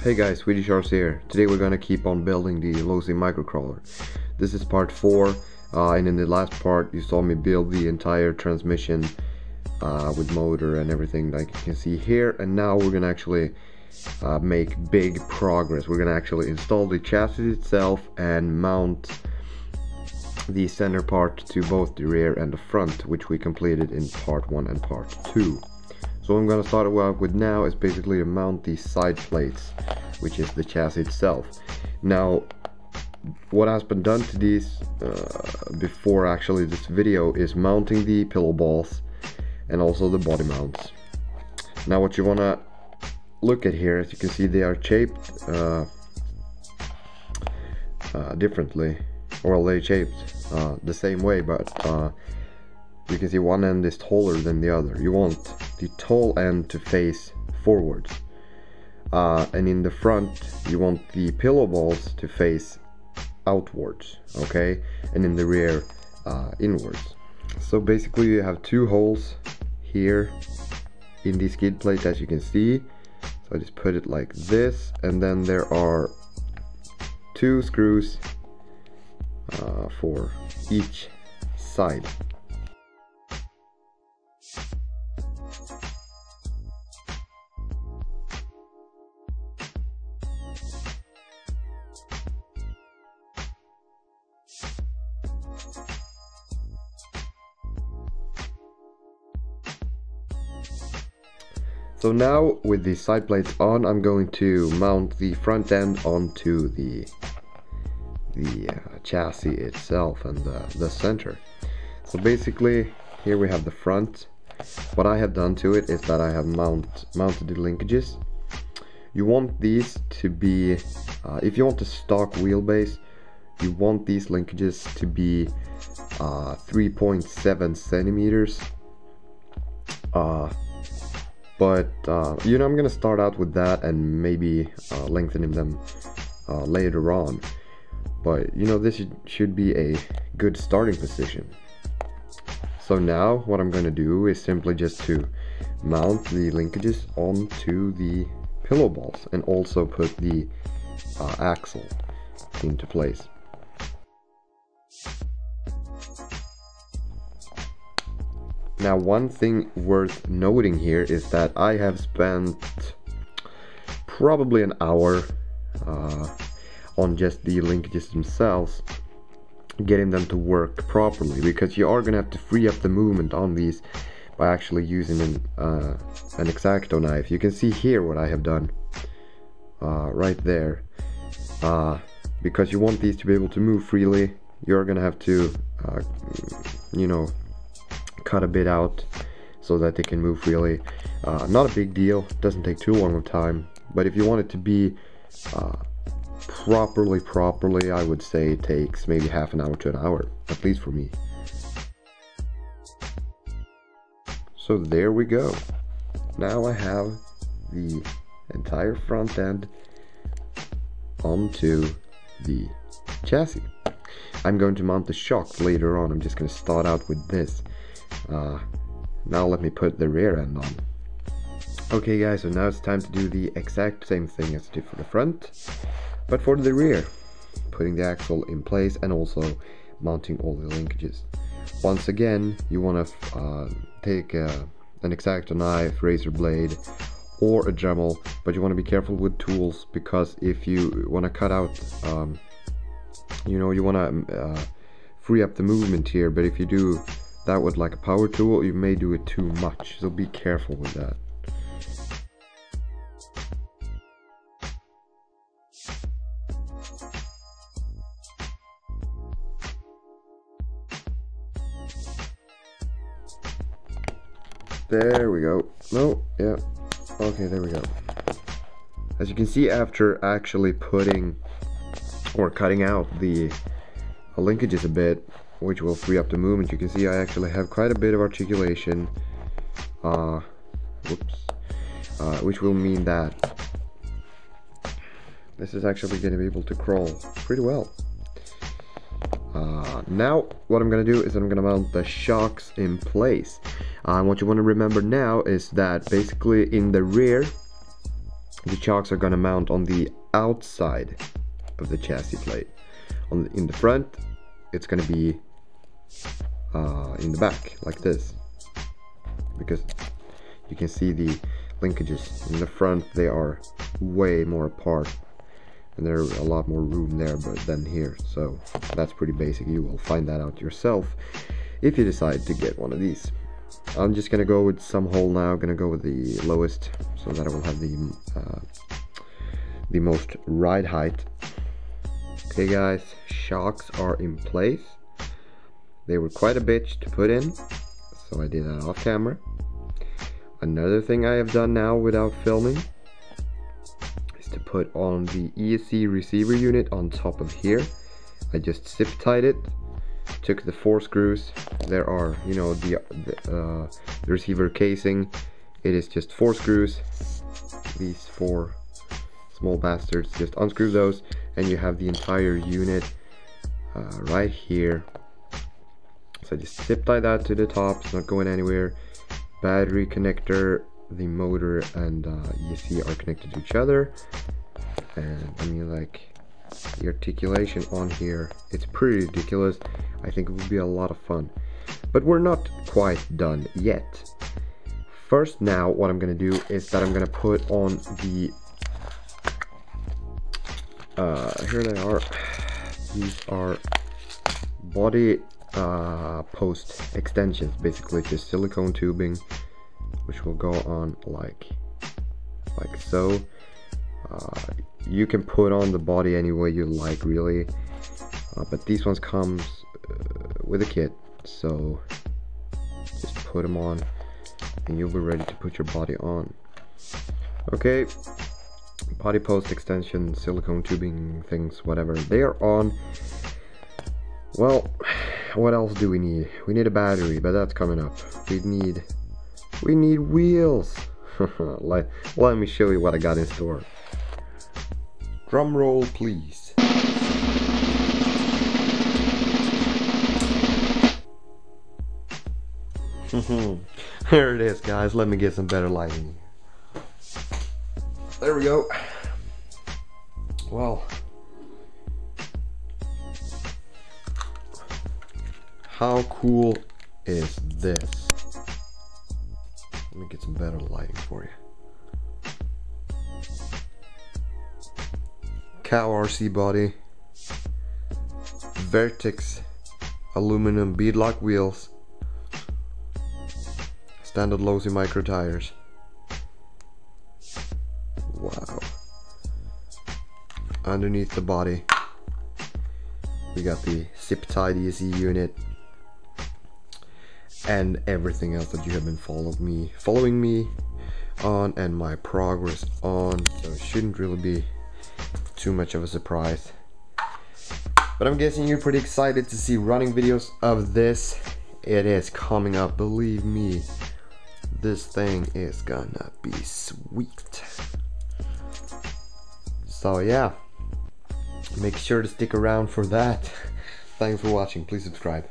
Hey guys, Swedish Arts here. Today we're gonna keep on building the Losi Micro Crawler. This is part 4, and in the last part you saw me build the entire transmission with motor and everything like you can see here, and now we're gonna actually make big progress. We're gonna actually install the chassis itself and mount the center part to both the rear and the front, which we completed in part 1 and part 2. So what I'm going to start out with now is basically to mount these side plates, which is the chassis itself. Now, what has been done to these before actually this video is mounting the pillow balls and also the body mounts. Now what you want to look at here, as you can see, they are shaped differently, or they're shaped the same way, but you can see one end is taller than the other. You want the tall end to face forwards, and in the front you want the pillow balls to face outwards, okay, and in the rear inwards. So basically you have 2 holes here in the skid plate, as you can see. So I just put it like this, and then there are 2 screws for each side. So now with the side plates on, I'm going to mount the front end onto the chassis itself and the center. So basically here we have the front. What I have done to it is that I have mounted the linkages. You want these to be, if you want a stock wheelbase, you want these linkages to be 3.7 centimeters. But you know, I'm gonna start out with that and maybe lengthening them later on. But you know, this should be a good starting position. So now what I'm gonna do is simply just to mount the linkages onto the pillow balls and also put the axle into place. Now, one thing worth noting here is that I have spent probably an hour on just the linkages themselves, getting them to work properly, because you are going to have to free up the movement on these by actually using an X-Acto knife. You can see here what I have done right there. Because you want these to be able to move freely, you're going to have to you know, cut a bit out so that they can move freely. Not a big deal, doesn't take too long of time, but if you want it to be properly, I would say it takes maybe half an hour to an hour, at least for me. So there we go. Now I have the entire front end onto the chassis. I'm going to mount the shocks later on. I'm just going to start out with this. Now let me put the rear end on. Okay guys, so now it's time to do the exact same thing as I did for the front, but for the rear, putting the axle in place and also mounting all the linkages. Once again, you want to take an X-Acto knife, razor blade, or a Dremel, but you want to be careful with tools, because if you want to cut out, you know, you want to free up the movement here, but if you do that with like a power tool, you may do it too much, so be careful with that. There we go. No, yeah. Okay, there we go. As you can see, after actually putting or cutting out the linkages a bit, which will free up the movement, you can see I actually have quite a bit of articulation, which will mean that this is actually going to be able to crawl pretty well. Now what I'm going to do is I'm going to mount the shocks in place. What you want to remember now is that basically in the rear The chocks are gonna mount on the outside of the chassis plate. In the front, it's gonna be in the back, like this, because you can see the linkages in the front. They are way more apart, and there's a lot more room there than here, so that's pretty basic. You will find that out yourself if you decide to get one of these. I'm just gonna go with some hole now. I'm gonna go with the lowest, so that I will have the most ride height. Okay guys, shocks are in place. They were quite a bitch to put in, so I did that off camera. Another thing I have done now without filming is to put on the Esc Receiver Unit on top of here. I just zip tied it, took the 4 screws. There are, you know, the receiver casing. It is just 4 screws. These 4 small bastards, just unscrew those, and you have the entire unit right here. So I just zip tie that to the top, it's not going anywhere. Battery connector, the motor and Esc are connected to each other, and I mean, like, the articulation on here, it's pretty ridiculous. I think it will be a lot of fun, but we're not quite done yet. First, now what I'm gonna do is that I'm gonna put on the here they are. These are body post extensions, basically just silicone tubing, which will go on like so. You can put on the body any way you like, really, but these ones comes with a kit, so just put them on and you'll be ready to put your body on. Okay, body post extension, silicone tubing things, whatever, they are on. Well, what else do we need? We need a battery, but that's coming up. We need wheels. Let me show you what I got in store. Drum roll, please. Here it is, guys. Let me get some better lighting. There we go. Well, how cool is this? Let me get some better lighting for you. Cow RC body, Vertex aluminum beadlock wheels, standard Losi Micro tires. Wow. Underneath the body, we got the zip-tied Esc unit and everything else that you have been following me on, and my progress on, so it shouldn't really be too much of a surprise. But I'm guessing you're pretty excited to see running videos of this. It is coming up, believe me. This thing is gonna be sweet. So yeah, make sure to stick around for that. Thanks for watching. Please subscribe.